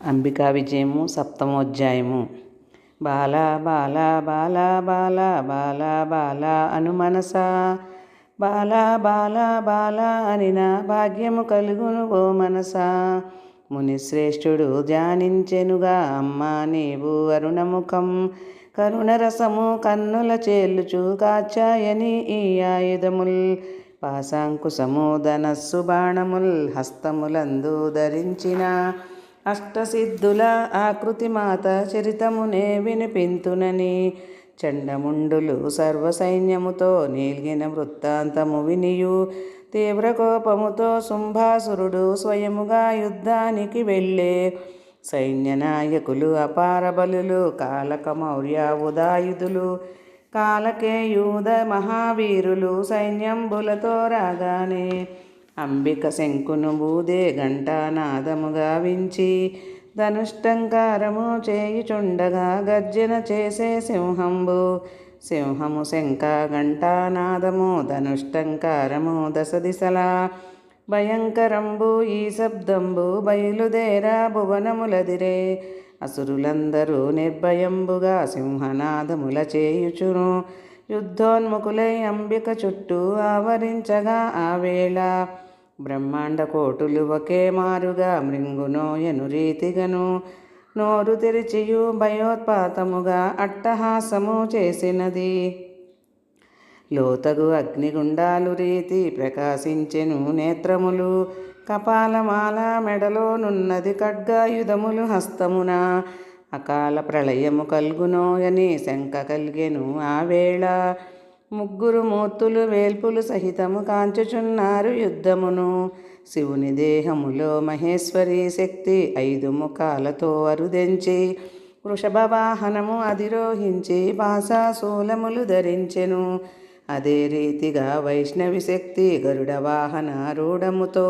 అంబికా విజయము సప్తమోధ్యాయము. బాల బాల బాల బాల బాల బాల అను మనసా, బాల బాల బాల అనిన భాగ్యము కలుగును ఓ మనసా. మునిశ్రేష్ఠుడు ధ్యానించెనుగా అమ్మా నీవు అరుణముఖం, కరుణరసము కన్నుల చేల్లుచు కాచాయని ఈ ఆయుధముల్. పాశాంకుశము ధనస్సు బాణముల్ హస్తములందు ధరించిన అష్టసిద్ధుల ఆకృతి మాత చరితమునే వినిపింతునని. చండముండులు సర్వసైన్యముతో నీల్గిన వృత్తాంతము వినియు తీవ్ర కోపముతో శుంభాసురుడు స్వయముగా యుద్ధానికి వెళ్ళే. సైన్యనాయకులు అపార బలులు కాలక మౌర్య ఉదాయుధులు కాలకేయూధ మహావీరులు సైన్యంబులతో రాగానే అంబిక శంకును బూదే ఘంటానాదము గావించి ధనుష్టంకారము చేయుచుండగా గర్జన చేసే సింహంబు. సింహము శంఖ ఘంటానాదము ధనుష్టంకారము దశ దిశలా భయంకరంబు ఈ శబ్దంబు బయలుదేరా భువనములదిరే. అసురులందరూ నిర్భయంబుగా సింహనాదముల చేయుచును యుద్ధోన్ముఖులై అంబిక చుట్టూ ఆవరించగా ఆ వేళ బ్రహ్మాండ కోటులు ఒకే మారుగా మృంగునోయను రీతిగను నోరు తెరిచియు భయోత్పాతముగా అట్టహాసము చేసినది. లోతగు అగ్నిగుండాలు రీతి ప్రకాశించెను నేత్రములు, కపాలమాల మెడలోనున్నది ఖడ్గాయుధములు హస్తమున. అకాల ప్రళయము కల్గునోయని శంక కలిగెను ఆ వేళ, ముగ్గురు మూర్తులు వేల్పులు సహితము కాంచుచున్నారు యుద్ధమును. శివుని దేహములో మహేశ్వరి శక్తి 5 ముఖాలతో అరుదెంచి వృషభ వాహనము అధిరోహించి పాశాశూలములు ధరించెను. అదే రీతిగా వైష్ణవి శక్తి గరుడ వాహన రూఢముతో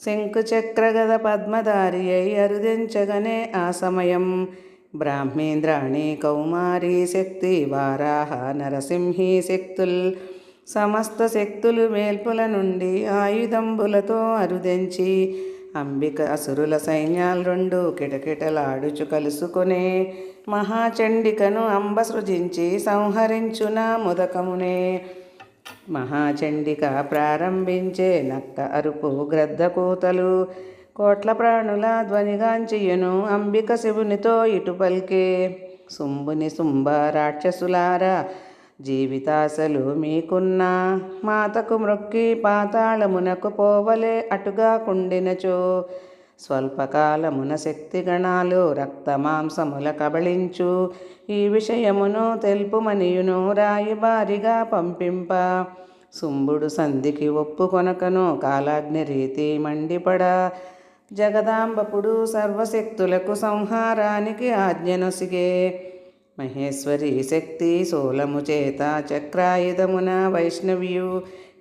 శంకు చక్రగద పద్మధారి అయి అరుదెంచగనే ఆ సమయం బ్రాహ్మేంద్రాణి కౌమారీ శక్తి వారాహ నరసింహీ శక్తుల్ సమస్త శక్తులు వేల్పుల నుండి ఆయుధంబులతో అరుదెంచి అంబిక అసురుల సైన్యాలు 2 కిటకిటలాడుచు కలుసుకొనే మహాచండికను అంబ సృజించి సంహరించున ముదకమునే. మహాచండిక ప్రారంభించే నక్క అరుపు గ్రద్ద కూతలు కోట్ల ప్రాణుల ధ్వనిగాంచియును అంబిక శివునితో ఇటు పల్కే. శుంభుని శుంభ రాక్షసులారా, జీవితాశలు మీకున్నా మాతకు మ్రొక్కి పాతాళమునకు పోవలే అటుగా కుండినచో. స్వల్పకాలమున శక్తి గణాలు రక్తమాంసముల కబళించు ఈ విషయమును తెలుపుమనియును రాయిబారిగా పంపింప. శుంభుడు సంధికి ఒప్పుకొనకను కాలాగ్ని రీతి మండిపడ జగదాంబపుడు సర్వశక్తులకు సంహారానికి ఆజ్ఞనొసిగే. మహేశ్వరి శక్తి శూలము చేత చక్రాయుధమున వైష్ణవియు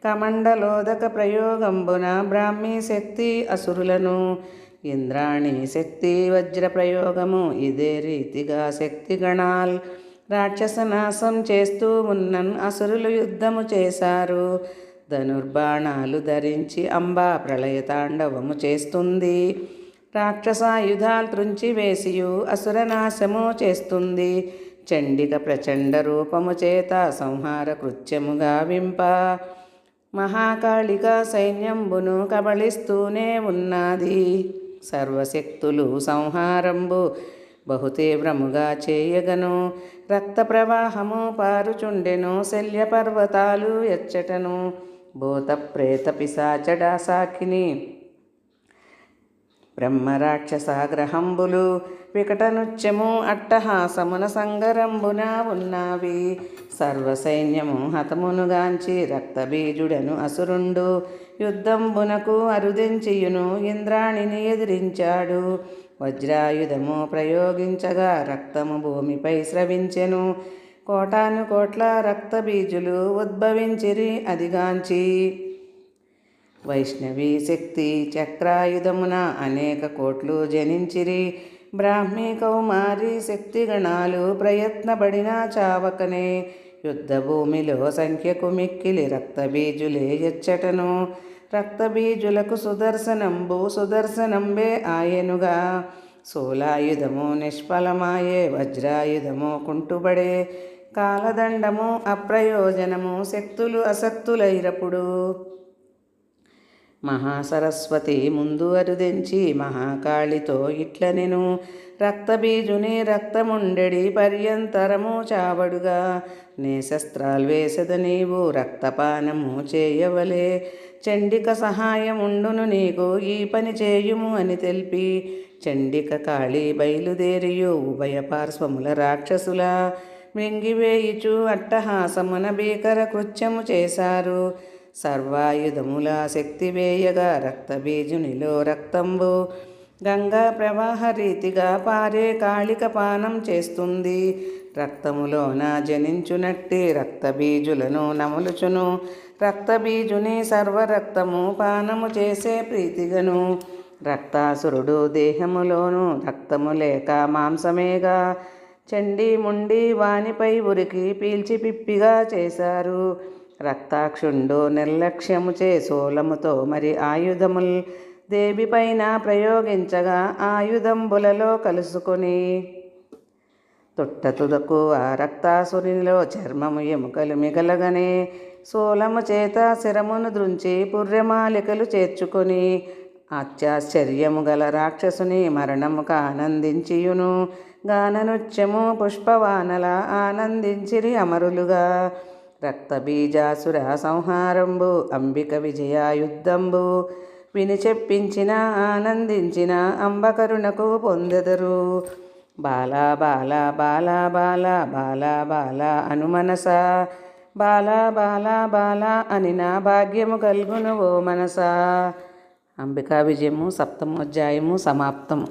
కమండలోదక ప్రయోగంబున బ్రాహ్మీ శక్తి అసురులను. ఇంద్రాణి శక్తి వజ్ర ప్రయోగము ఇదే రీతిగా శక్తి గణాల్ రాక్షసనాశం చేస్తూ ఉన్నన్ అసురులు యుద్ధము చేశారు. ధనుర్బాణాలు ధరించి అంబా ప్రళయతాండవము చేస్తుంది. రాక్షసాయుధాలు త్రుంచి వేసియు అసురనాశము చేస్తుంది. చండిక ప్రచండ రూపము చేత సంహార కృత్యము గావింప మహాకాళిక సైన్యంబును కబళిస్తూనే ఉన్నది. సర్వశక్తులు సంహారంబు బహుతీవ్రముగా చేయగను రక్త ప్రవాహము పారుచుండెను శల్యపర్వతాలు ఎచ్చటను. భూత ప్రేత పిశాచడా సాకిని బ్రహ్మరాక్షసాగ్రహంబులు వికటనుత్యము అట్టహాసమున సంగరంబున ఉన్నవి. సర్వసైన్యము హతమునుగాంచి రక్తబీజుడను అసురుండు యుద్ధంబునకు అరుదెంచియును ఇంద్రాణిని ఎదిరించాడు. వజ్రాయుధము ప్రయోగించగా రక్తము భూమిపై స్రవించెను. కోటాను కోట్ల రక్తబీజులు ఉద్భవించిరి అదిగాంచి. వైష్ణవి శక్తి చక్రాయుధమున అనేక కోట్లు జనించిరి. బ్రాహ్మీ కౌమారి శక్తి గణాలు ప్రయత్నపడినా చావకనే యుద్ధభూమిలో సంఖ్యకు మిక్కిలి రక్తబీజులే ఎచ్చటను. రక్తబీజులకు సుదర్శనంబే ఆయనుగా శూలాయుధము నిష్ఫలమాయే, వజ్రాయుధము కుంటుబడే, కాలదండము అప్రయోజనము, శక్తులు అసక్తులైరప్పుడు. మహాసరస్వతి ముందు అరుదెంచి మహాకాళితో ఇట్లనెను, రక్తబీజుని రక్తముండెడి పర్యంతరము చావడుగా, నే శస్త్రాల్వేసద నీవు రక్తపానము చేయవలే, చండిక సహాయముండును నీకు ఈ పని చేయుము అని తెలిపి, చండిక కాళి బయలుదేరియు ఉభయ పార్శ్వముల రాక్షసుల మృంగివేయుచు అట్టహాసమున భీకర కృత్యము చేశారు. సర్వాయుధముల శక్తి వేయగా రక్తబీజునిలో రక్తంబు గంగా ప్రవాహ రీతిగా పారే కాళిక పానం చేస్తుంది. రక్తములోన జనించునట్టి రక్తబీజులను నములుచును, రక్తబీజుని సర్వరక్తము పానము చేసే ప్రీతిగను. రక్తాసురుడు దేహములోను రక్తము లేక మాంసమేగా, చండీ ముండి వానిపై ఉరికి పీల్చి పిప్పిగా చేశారు. రక్తాక్షుండు నిర్లక్ష్యముచే శూలముతో మరి ఆయుధముల్ దేవిపైన ప్రయోగించగా ఆయుధంబులలో కలుసుకొని తుట్టతుదకు ఆ రక్తాసురునిలో చర్మము ఎముకలు మిగలగనే, శూలము చేత శిరమును దృంచి పుర్రెమాలికలు చేర్చుకొని అత్యాశ్చర్యము గల రాక్షసుని మరణముక ఆనందించియును, గాననృత్యము పుష్పవానల ఆనందించిరి అమరులుగా. రక్తబీజాసుర సంహారంబు అంబిక విజయాయుద్ధంబు విని చెప్పించిన ఆనందించిన అంబకరుణకు పొందెదరు. బాలా బాలా బాలా బాలా బాలా బాలా అనుమనస, బాలా బాలా బాలా అని నా భాగ్యము కల్గును ఓ మనసా. అంబికా విజయము 7వ అధ్యాయము సమాప్తము.